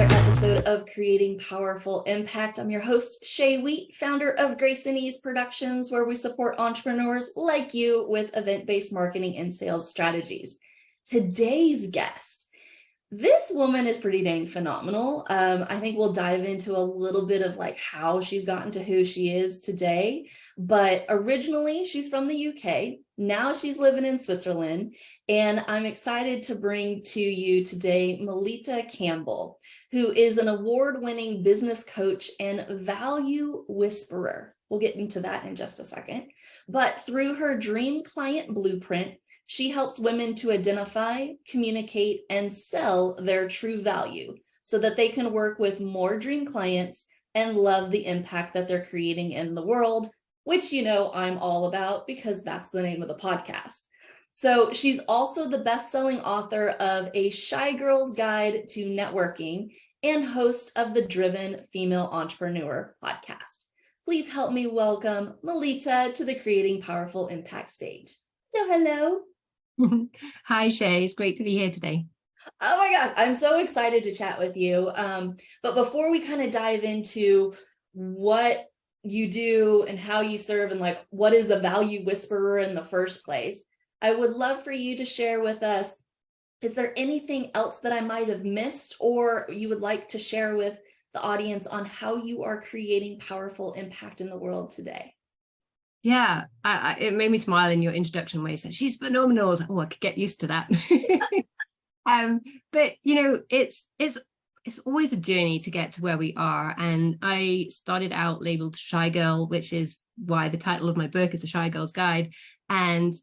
another episode of Creating Powerful Impact. I'm your host, Shay Wheat, founder of Grace and Ease Productions, where we support entrepreneurs like you with event-based marketing and sales strategies. Today's guest, this woman is pretty dang phenomenal. I think we'll dive into a little bit of like how she's gotten to who she is today. But originally she's from the UK. Now she's living in Switzerland. And I'm excited to bring to you today Melitta Campbell, who is an award-winning business coach and value whisperer. We'll get into that in just a second. But through her Dream Client Blueprint, she helps women to identify, communicate, and sell their true value so that they can work with more dream clients and love the impact that they're creating in the world, which you know I'm all about because that's the name of the podcast. So she's also the best-selling author of A Shy Girl's Guide to Networking and host of the Driven Female Entrepreneur podcast. Please help me welcome Melitta to the Creating Powerful Impact stage. Hello. Hi, Shay. It's great to be here today. Oh my God, I'm so excited to chat with you. But before we kind of dive into what you do and how you serve and like what is a value whisperer in the first place, I would love for you to share with us, is there anything else that I might have missed or you would like to share with the audience on how you are creating powerful impact in the world today? Yeah, it made me smile in your introduction where you said, she's phenomenal. I was like, oh, I could get used to that. But, you know, it's always a journey to get to where we are. And I started out labeled Shy Girl, which is why the title of my book is A Shy Girl's Guide. And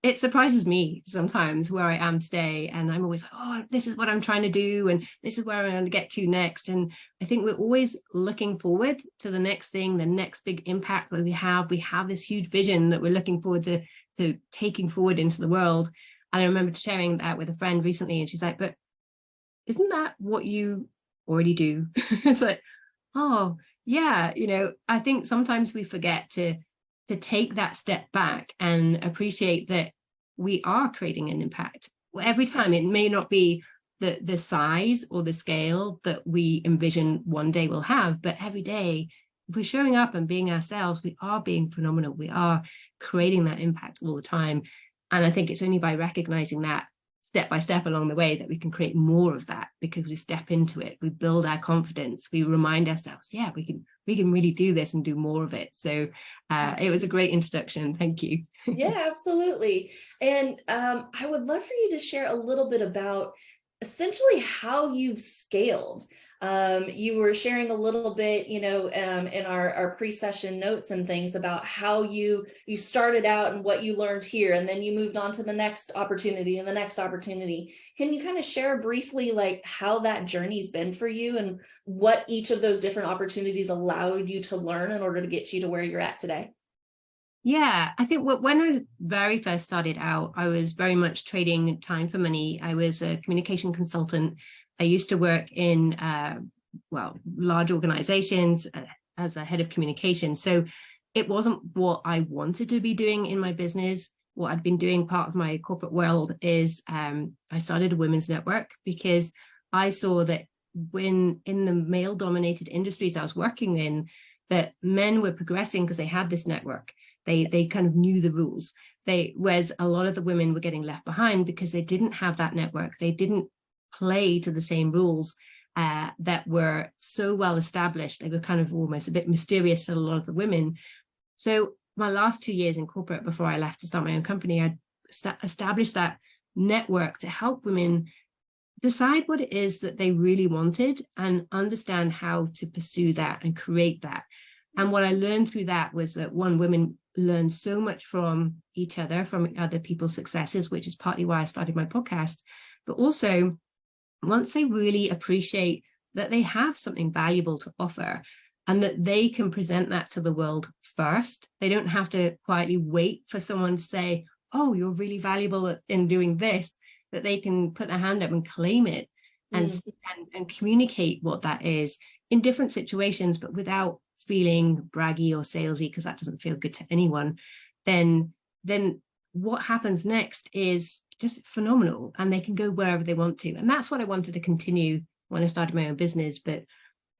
it surprises me sometimes where I am today. And I'm always like, oh, this is what I'm trying to do. And this is where I'm going to get to next. And I think we're always looking forward to the next thing, the next big impact that we have. We have this huge vision that we're looking forward to taking forward into the world. And I remember sharing that with a friend recently. And she's like, but isn't that what you already do? It's like, oh, yeah. You know, I think sometimes we forget to take that step back and appreciate that we are creating an impact. Every time it may not be the size or the scale that we envision one day we'll have, but every day, if we're showing up and being ourselves, we are being phenomenal. We are creating that impact all the time. And I think it's only by recognizing that step by step along the way that we can create more of that, because we step into it, we build our confidence, we remind ourselves, yeah, we can really do this and do more of it. So it was a great introduction. Thank you. Yeah, absolutely. And I would love for you to share a little bit about essentially how you've scaled. You were sharing a little bit, you know, in our pre-session notes and things about how you started out and what you learned here, and then you moved on to the next opportunity and the next opportunity. Can you kind of share briefly like how that journey's been for you and what each of those different opportunities allowed you to learn in order to get you to where you're at today? Yeah, I think when I very first started out, I was very much trading time for money. I was a communication consultant. I used to work in, large organizations as a head of communication. So it wasn't what I wanted to be doing in my business. What I'd been doing, part of my corporate world, is I started a women's network because I saw that when in the male-dominated industries I was working in, that men were progressing because they had this network. They kind of knew the rules. Whereas a lot of the women were getting left behind because they didn't have that network. They didn't play to the same rules that were so well established. They were kind of almost a bit mysterious to a lot of the women. So my last 2 years in corporate before I left to start my own company, I established that network to help women decide what it is that they really wanted and understand how to pursue that and create that. And what I learned through that was that women learn so much from each other, from other people's successes, which is partly why I started my podcast. But also, once they really appreciate that they have something valuable to offer and that they can present that to the world first, they don't have to quietly wait for someone to say, oh, you're really valuable in doing this, that they can put their hand up and claim it and communicate what that is in different situations, but without feeling braggy or salesy, because that doesn't feel good to anyone. Then what happens next is just phenomenal, and they can go wherever they want to. And that's what I wanted to continue when I started my own business, but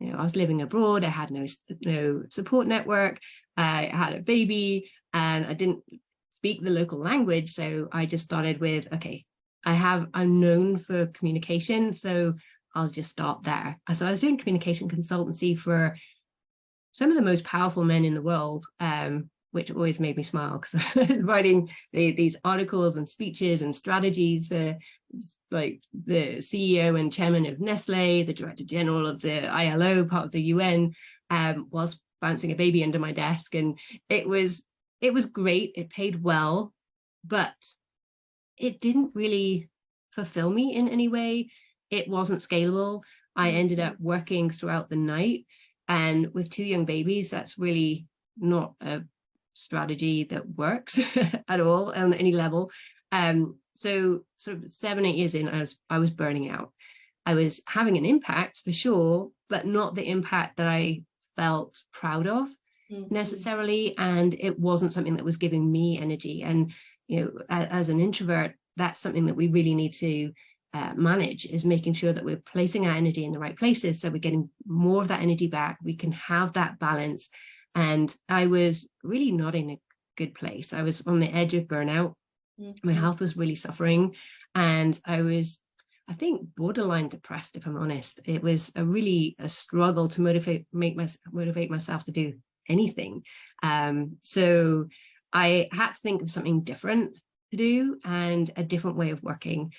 I was living abroad. I had no support network. I had a baby and I didn't speak the local language. So I just started with, okay, I'm known for communication, so I'll just start there. So I was doing communication consultancy for some of the most powerful men in the world, which always made me smile because I was writing these articles and speeches and strategies for like the CEO and chairman of Nestle, the director general of the ILO, part of the UN, whilst bouncing a baby under my desk. And it was great. It paid well, but it didn't really fulfill me in any way. It wasn't scalable. I ended up working throughout the night, and with 2 young babies, that's really not a strategy that works at all on any level. So sort of 7-8 years in, I was burning out. I was having an impact for sure, but not the impact that I felt proud of necessarily. And it wasn't something that was giving me energy. And, as an introvert, that's something that we really need to manage, is making sure that we're placing our energy in the right places. So we're getting more of that energy back. We can have that balance. And I was really not in a good place. I was on the edge of burnout. My health was really suffering. And I was, I think, borderline depressed, if I'm honest. It was a struggle to motivate myself to do anything. So I had to think of something different to do and a different way of working.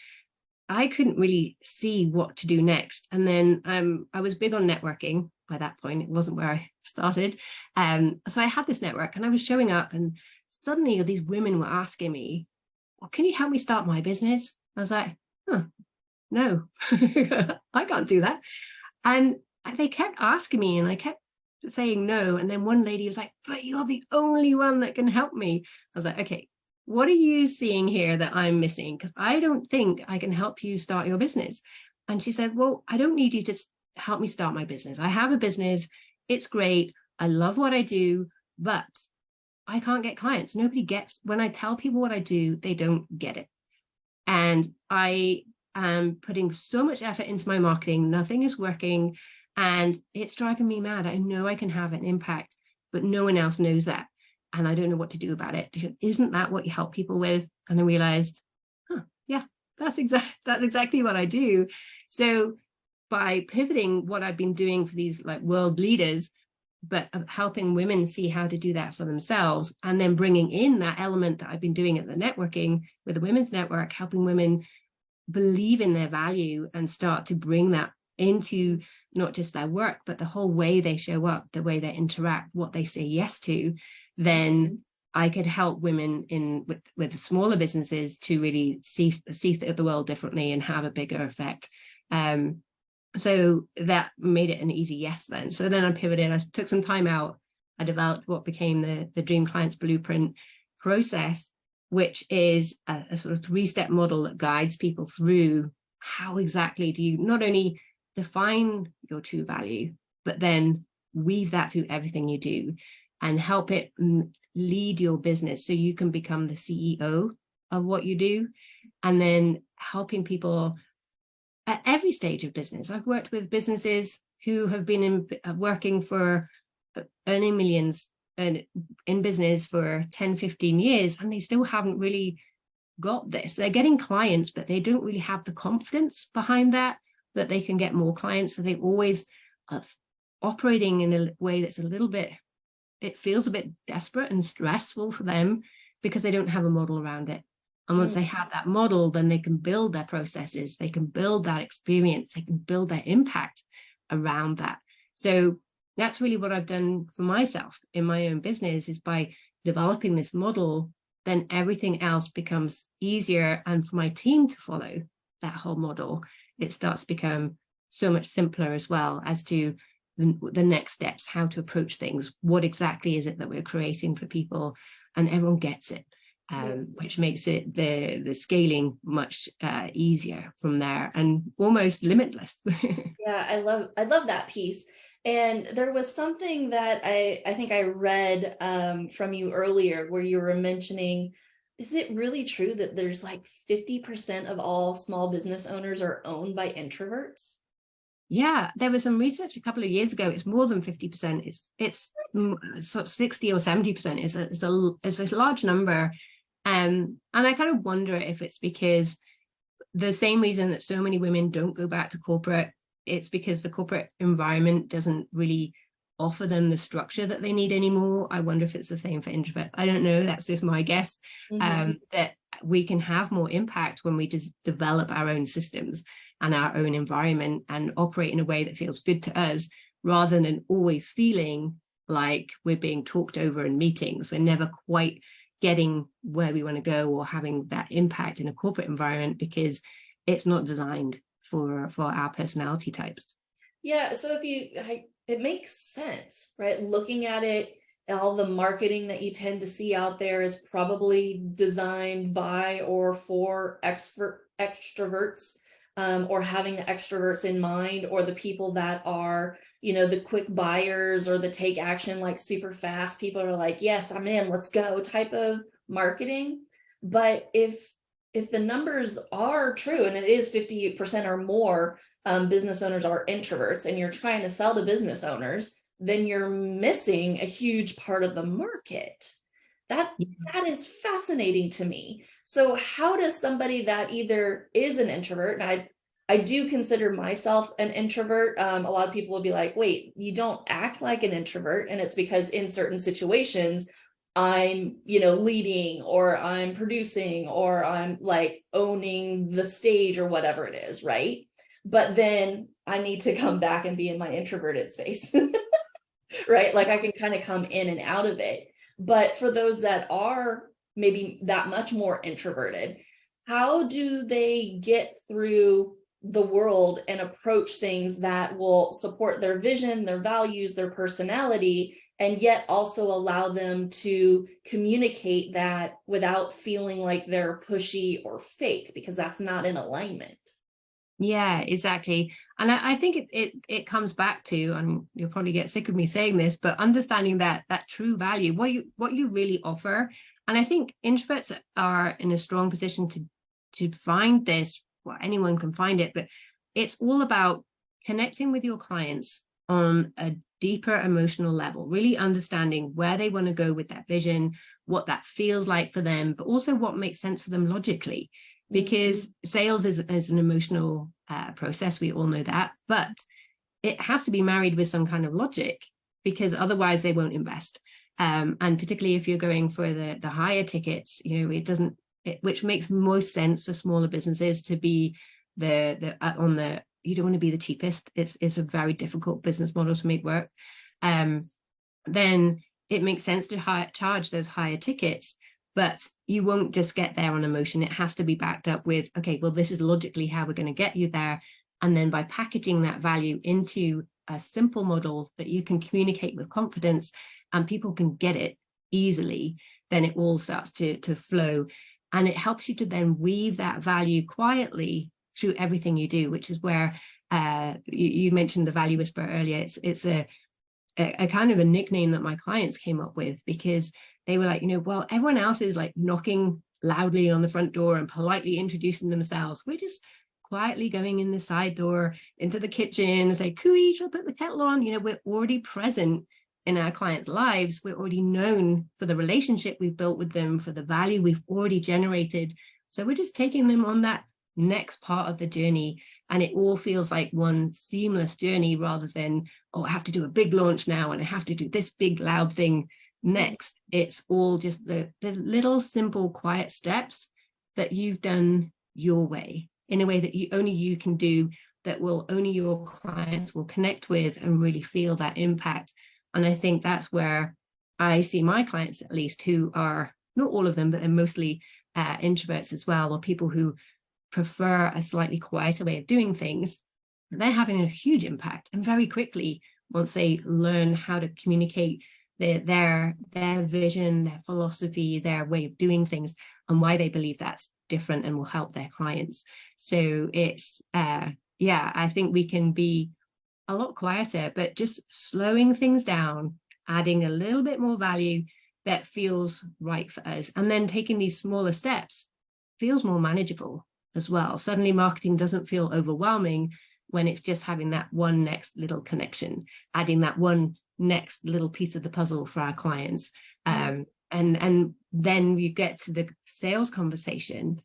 I couldn't really see what to do next. And then I was big on networking by that point. It wasn't where I started. So I had this network and I was showing up, and suddenly these women were asking me, well, can you help me start my business? I was like, no, I can't do that. And they kept asking me and I kept saying no. And then one lady was like, but you're the only one that can help me. I was like, okay, what are you seeing here that I'm missing? Because I don't think I can help you start your business. And she said, well, I don't need you to help me start my business. I have a business. It's great. I love what I do, but I can't get clients. Nobody gets, when I tell people what I do, they don't get it. And I am putting so much effort into my marketing. Nothing is working and it's driving me mad. I know I can have an impact, but no one else knows that. And I don't know what to do about it. Isn't that what you help people with? And I realized, yeah, that's exactly what I do. So by pivoting what I've been doing for these like world leaders, but helping women see how to do that for themselves, and then bringing in that element that I've been doing at the networking with the Women's Network, helping women believe in their value and start to bring that into not just their work, but the whole way they show up, the way they interact, what they say yes to, then I could help women with smaller businesses to really see the world differently and have a bigger effect. So that made it an easy yes then. So then I pivoted, I took some time out, I developed what became the Dream Clients Blueprint process, which is a sort of 3-step model that guides people through how exactly do you not only define your true value, but then weave that through everything you do and help it lead your business so you can become the CEO of what you do. And then helping people at every stage of business. I've worked with businesses who have been working for earning millions in business for 10, 15 years, and they still haven't really got this. They're getting clients, but they don't really have the confidence behind that they can get more clients. So they always are operating in a way that's it feels a bit desperate and stressful for them because they don't have a model around it. And once they have that model, then they can build their processes, they can build that experience, they can build their impact around that. So that's really what I've done for myself in my own business, is by developing this model, then everything else becomes easier. And for my team to follow that whole model, it starts to become so much simpler as well as to the next steps, how to approach things, what exactly is it that we're creating for people, and everyone gets it. Which makes it the scaling much easier from there and almost limitless. Yeah, I love that piece. And there was something that I think I read from you earlier where you were mentioning, is it really true that there's like 50% of all small business owners are owned by introverts? Yeah, there was some research a couple of years ago. It's more than 50%. Sort of 60 or 70%. Is a large number. And I kind of wonder if it's because the same reason that so many women don't go back to corporate, it's because the corporate environment doesn't really offer them the structure that they need anymore. I wonder if it's the same for introverts. I don't know. That's just my guess. That we can have more impact when we just develop our own systems and our own environment and operate in a way that feels good to us, rather than always feeling like we're being talked over in meetings. We're never quite getting where we want to go or having that impact in a corporate environment because it's not designed for our personality types. Yeah, so it makes sense, right? Looking at it, all the marketing that you tend to see out there is probably designed by or for extroverts, or having the extroverts in mind, or the people that are, the quick buyers or the take action like super fast. People are like, yes, I'm in, let's go type of marketing. But if the numbers are true, and it is 50% or more business owners are introverts, and you're trying to sell to business owners, then you're missing a huge part of the market. That is fascinating to me. So how does somebody that either is an introvert, and I do consider myself an introvert. A lot of people will be like, wait, you don't act like an introvert. And it's because in certain situations, I'm, leading, or I'm producing, or I'm like owning the stage or whatever it is, right? But then I need to come back and be in my introverted space, right? Like I can kind of come in and out of it. But for those that are maybe that much more introverted, how do they get through the world and approach things that will support their vision, their values, their personality, and yet also allow them to communicate that without feeling like they're pushy or fake, because that's not in alignment? Yeah, exactly. And I think it comes back to, and you'll probably get sick of me saying this, but understanding that true value, what you really offer. And I think introverts are in a strong position to find this. Well, anyone can find it, but it's all about connecting with your clients on a deeper emotional level, really understanding where they want to go with that vision, what that feels like for them, but also what makes sense for them logically. Because sales is an emotional process, we all know that, but it has to be married with some kind of logic, because otherwise they won't invest. And particularly if you're going for the higher tickets, which makes most sense for smaller businesses to be you don't want to be the cheapest. It's a very difficult business model to make work. Then it makes sense to charge those higher tickets. But you won't just get there on emotion. It has to be backed up with, okay, well, this is logically how we're going to get you there. And then by packaging that value into a simple model that you can communicate with confidence and people can get it easily, then it all starts to flow. And it helps you to then weave that value quietly through everything you do, which is where you mentioned the value whisperer earlier. It's a kind of a nickname that my clients came up with, because they were like, well, everyone else is like knocking loudly on the front door and politely introducing themselves. We're just quietly going in the side door into the kitchen, say, cooey, shall I put the kettle on? We're already present in our clients' lives. We're already known for the relationship we've built with them, for the value we've already generated. So we're just taking them on that next part of the journey. And it all feels like one seamless journey, rather than, oh, I have to do a big launch now and I have to do this big loud thing next. It's all just the little simple quiet steps that you've done your way, in a way that only you can do, that will only your clients will connect with and really feel that impact. And I think that's where I see my clients, at least, who are not all of them, but they're mostly introverts as well, or people who prefer a slightly quieter way of doing things. They're having a huge impact, and very quickly, once they learn how to communicate their vision, their philosophy, their way of doing things, and why they believe that's different and will help their clients. So it's I think we can be a lot quieter, but just slowing things down, adding a little bit more value that feels right for us, and then taking these smaller steps feels more manageable as well. Suddenly marketing doesn't feel overwhelming, when it's just having that one next little connection, adding that one next little piece of the puzzle for our clients. And then you get to the sales conversation,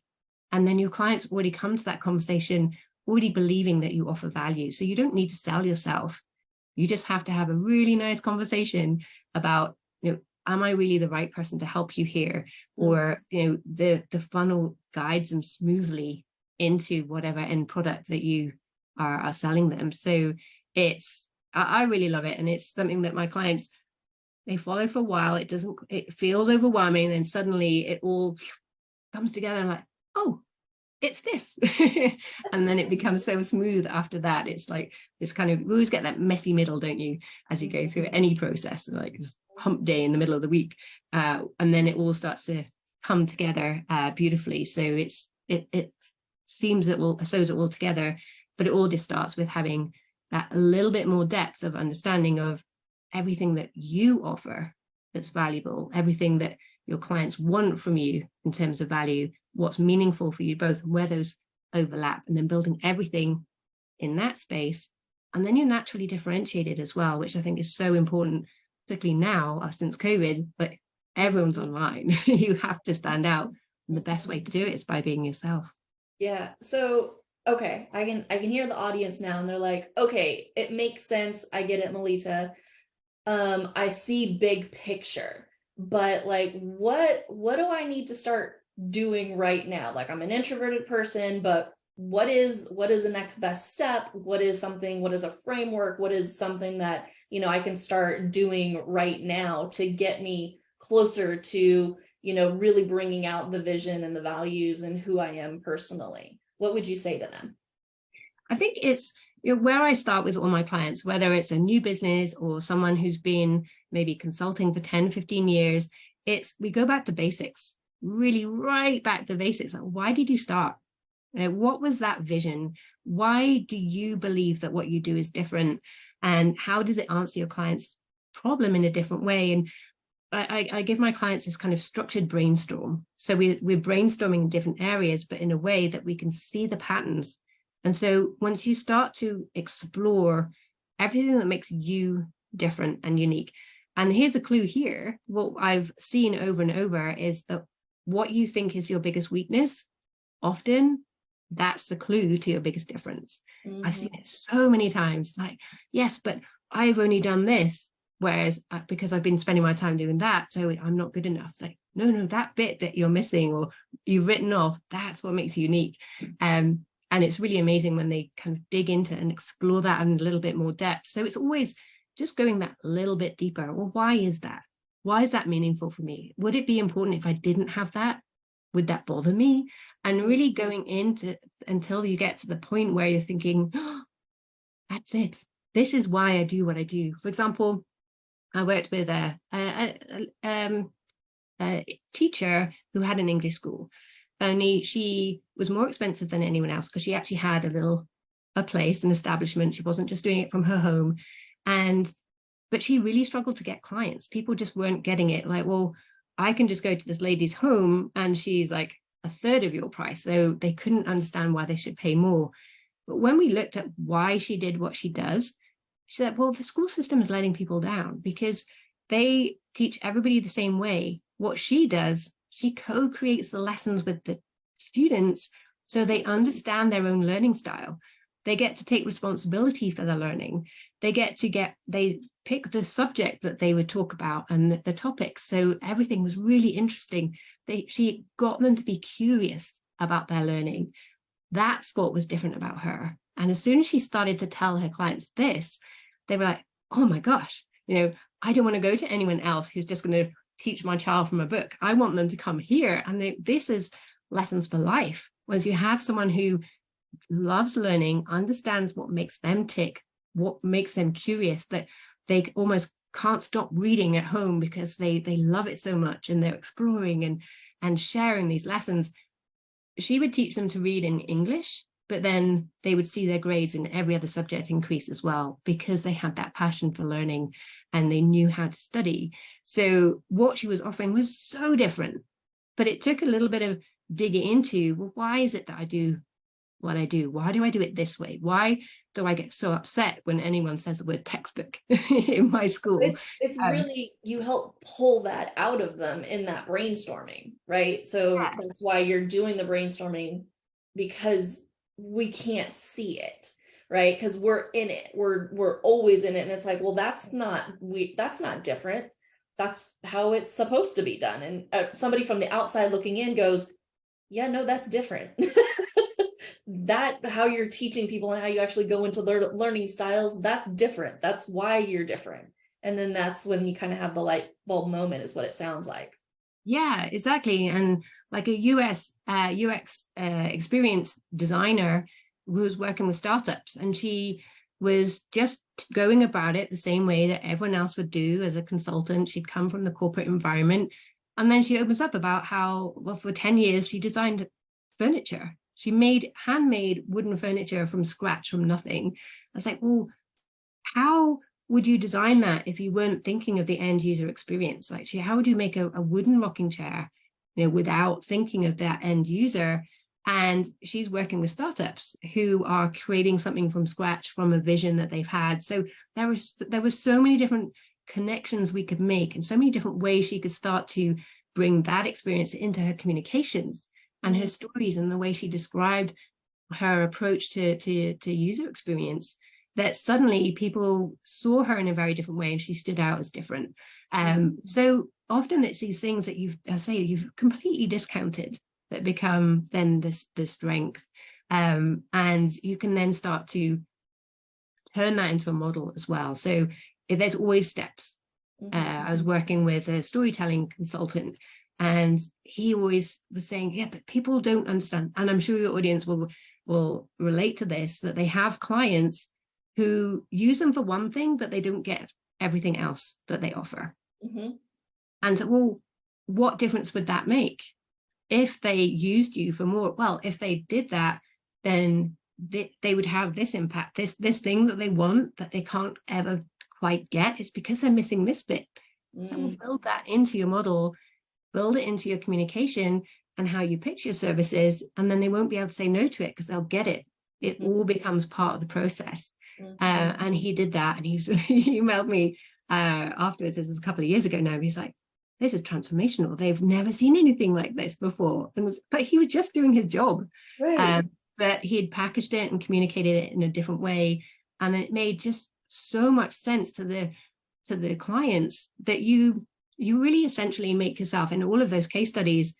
and then your clients already come to that conversation already believing that you offer value. So you don't need to sell yourself. You just have to have a really nice conversation about, am I really the right person to help you here? Or, the funnel guides them smoothly into whatever end product that you are selling them. So I really love it. And it's something that my clients, they follow for a while. It feels overwhelming. And suddenly it all comes together and like, oh, it's this. And then it becomes so smooth after that. It's like this kind of, you always get that messy middle, don't you, as you go through any process, like this hump day in the middle of the week. And then it all starts to come together beautifully. So it seems it will sews it all together, but it all just starts with having that a little bit more depth of understanding of everything that you offer that's valuable, everything that your clients want from you in terms of value, what's meaningful for you both, and where those overlap, and then building everything in that space. And then you're naturally differentiated as well, which I think is so important, particularly now since COVID, but everyone's online. You have to stand out. And the best way to do it is by being yourself. Yeah. So, okay, I can hear the audience now, and they're like, okay, it makes sense. I get it, Melitta. I see big picture, but like, what do I need to start doing right now? Like, I'm an introverted person, but what is the next best step? What is a framework? What is something that, I can start doing right now to get me closer to, really bringing out the vision and the values and who I am personally? What would you say to them? I think it's where I start with all my clients, whether it's a new business or someone who's been maybe consulting for 10, 15 years, we go back to basics, really right back to basics. Like, why did you start? What was that vision? Why do you believe that what you do is different? And how does it answer your client's problem in a different way? And I give my clients this kind of structured brainstorm. So we're brainstorming in different areas, but in a way that we can see the patterns. And so once you start to explore everything that makes you different and unique, and here's a clue here, what I've seen over and over is that what you think is your biggest weakness, often that's the clue to your biggest difference. Mm-hmm. I've seen it so many times, like, yes, but I've only done this. Whereas because I've been spending my time doing that, so I'm not good enough. It's like, no, that bit that you're missing or you've written off, that's what makes you unique. And it's really amazing when they kind of dig into and explore that in a little bit more depth. So it's always just going that little bit deeper. Well, why is that? Why is that meaningful for me? Would it be important if I didn't have that? Would that bother me? And really going into until you get to the point where you're thinking, oh, that's it. This is why I do what I do. For example, I worked with a teacher who had an English school, only she was more expensive than anyone else because she actually had a place, an establishment. She wasn't just doing it from her home. But she really struggled to get clients. People just weren't getting it. Like, well, I can just go to this lady's home and she's like a third of your price. So they couldn't understand why they should pay more. But when we looked at why she did what she does, she said, well, the school system is letting people down because they teach everybody the same way. What she does, she co-creates the lessons with the students so they understand their own learning style. They get to take responsibility for their learning. They pick the subject that they would talk about and the topics. So everything was really interesting. She got them to be curious about their learning. That's what was different about her. And as soon as she started to tell her clients this, they were like, oh my gosh, I don't want to go to anyone else who's just going to teach my child from a book. I want them to come here. And this is lessons for life. Once you have someone who loves learning, understands what makes them tick, what makes them curious, that they almost can't stop reading at home because they love it so much and they're exploring and sharing these lessons. She would teach them to read in English, but then they would see their grades in every other subject increase as well because they had that passion for learning and they knew how to study. So what she was offering was so different, but it took a little bit of digging into, well, why is it that I do what I do? Why do I do it this way? Why do I get so upset when anyone says the word textbook in my school? It's really, you help pull that out of them in that brainstorming, right? So that's why you're doing the brainstorming, because we can't see it, right? Because we're in it, we're always in it, and it's like, well, that's not different. That's how it's supposed to be done. And somebody from the outside looking in goes, yeah, no, that's different. That how you're teaching people and how you actually go into learning styles, that's different. That's why you're different. And then that's when you kind of have the light bulb moment, is what it sounds like. Yeah, exactly. And like a UX experience designer who was working with startups, and she was just going about it the same way that everyone else would do as a consultant. She'd come from the corporate environment. And then she opens up about how, well, for 10 years, she designed furniture. She made handmade wooden furniture from scratch, from nothing. I was like, well, how would you design that if you weren't thinking of the end user experience? Like, how would you make a wooden rocking chair, without thinking of that end user? And she's working with startups who are creating something from scratch from a vision that they've had. So there was so many different connections we could make, and so many different ways she could start to bring that experience into her communications and her stories, and the way she described her approach to user experience, that suddenly people saw her in a very different way, and she stood out as different. So often it's these things that you've completely discounted that become then the strength. And you can then start to turn that into a model as well. So there's always steps. I was working with a storytelling consultant, and he always was saying, yeah, but people don't understand. And I'm sure your audience will relate to this, that they have clients who use them for one thing, but they don't get everything else that they offer. And so, well, what difference would that make if they used you for more? Well, if they did that, then they would have this impact, this thing that they want that they can't ever quite get. It's because they're missing this bit. So build that into your model, build it into your communication and how you pitch your services, and then they won't be able to say no to it because they'll get it. It all becomes part of the process. And he did that, and he emailed me afterwards. This was a couple of years ago now. He's like, this is transformational. They've never seen anything like this before. But he was just doing his job. Right. But he had packaged it and communicated it in a different way. And it made just so much sense to the clients that you really essentially make yourself, in all of those case studies,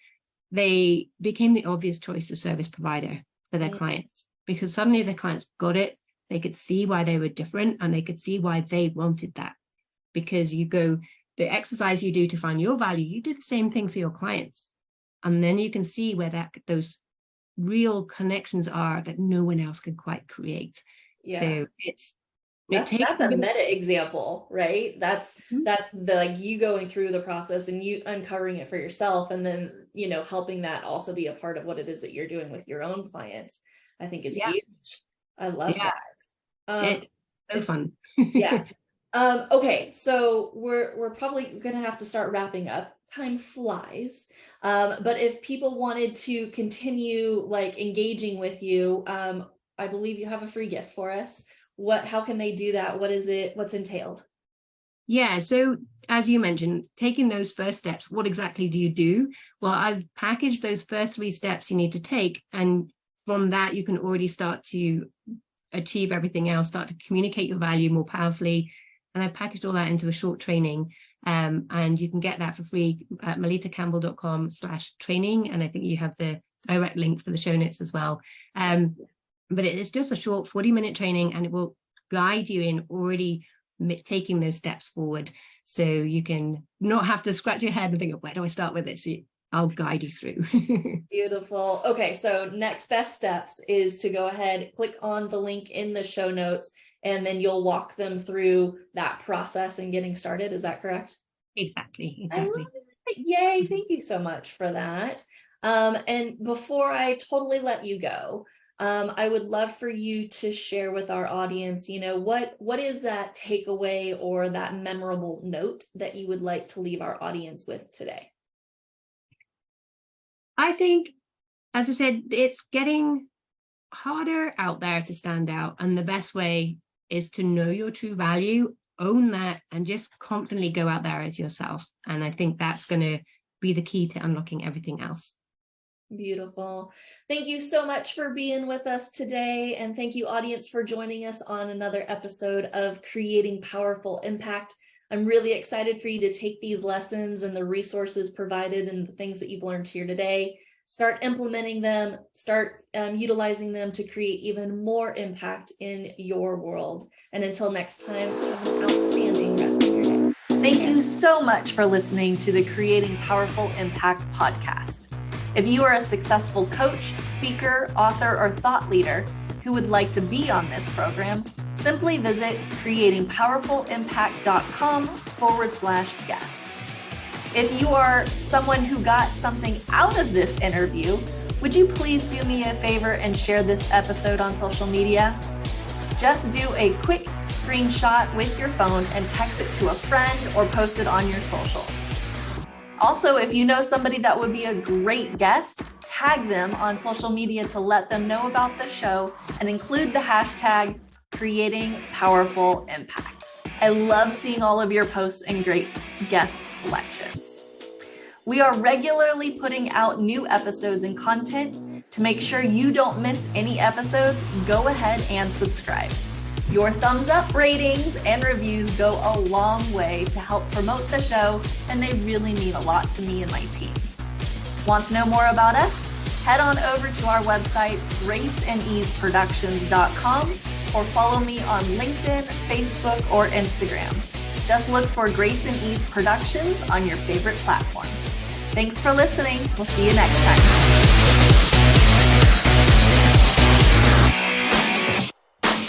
they became the obvious choice of service provider for their clients, because suddenly their clients got it. They could see why they were different, and they could see why they wanted that. Because the exercise you do to find your value, you do the same thing for your clients. And then you can see where those real connections are that no one else can quite create. So that's a meta example, right? That's the, like, you going through the process and you uncovering it for yourself, and then, helping that also be a part of what it is that you're doing with your own clients, I think is huge. I love that. It's so fun. Okay, so we're probably gonna have to start wrapping up. Time flies. But if people wanted to continue like engaging with you, I believe you have a free gift for us. How can they do that? What is it? What's entailed? Yeah, so as you mentioned, taking those first steps, what exactly do you do? Well, I've packaged those first 3 steps you need to take, and from that you can already start to achieve everything else, start to communicate your value more powerfully. And I've packaged all that into a short training, and you can get that for free at melittacampbell.com/training. And I think you have the direct link for the show notes as well. But it's just a short 40-minute training, and it will guide you in already taking those steps forward. So you can not have to scratch your head and think, where do I start with this? I'll guide you through. Beautiful. Okay, so next best steps is to go ahead, click on the link in the show notes, and then you'll walk them through that process and getting started. Is that correct? Exactly. I love it. Yay. Thank you so much for that. And before I totally let you go, I would love for you to share with our audience, what is that takeaway or that memorable note that you would like to leave our audience with today? I think, as I said, it's getting harder out there to stand out. And the best way is to know your true value, own that, and just confidently go out there as yourself. And I think that's going to be the key to unlocking everything else. Beautiful. Thank you so much for being with us today. And thank you, audience, for joining us on another episode of Creating Powerful Impact. I'm really excited for you to take these lessons and the resources provided and the things that you've learned here today, start implementing them, start utilizing them to create even more impact in your world. And until next time, have an outstanding rest of your day. Thank you so much for listening to the Creating Powerful Impact podcast. If you are a successful coach, speaker, author, or thought leader who would like to be on this program, simply visit creatingpowerfulimpact.com/guest. If you are someone who got something out of this interview, would you please do me a favor and share this episode on social media? Just do a quick screenshot with your phone and text it to a friend or post it on your socials. Also, if you know somebody that would be a great guest, tag them on social media to let them know about the show and include the hashtag Creating Powerful Impact. I love seeing all of your posts and great guest selections. We are regularly putting out new episodes and content. To make sure you don't miss any episodes, go ahead and subscribe. Your thumbs up, ratings, and reviews go a long way to help promote the show, and they really mean a lot to me and my team. Want to know more about us? Head on over to our website, graceandeaseproductions.com, or follow me on LinkedIn, Facebook, or Instagram. Just look for Grace and Ease Productions on your favorite platform. Thanks for listening. We'll see you next time.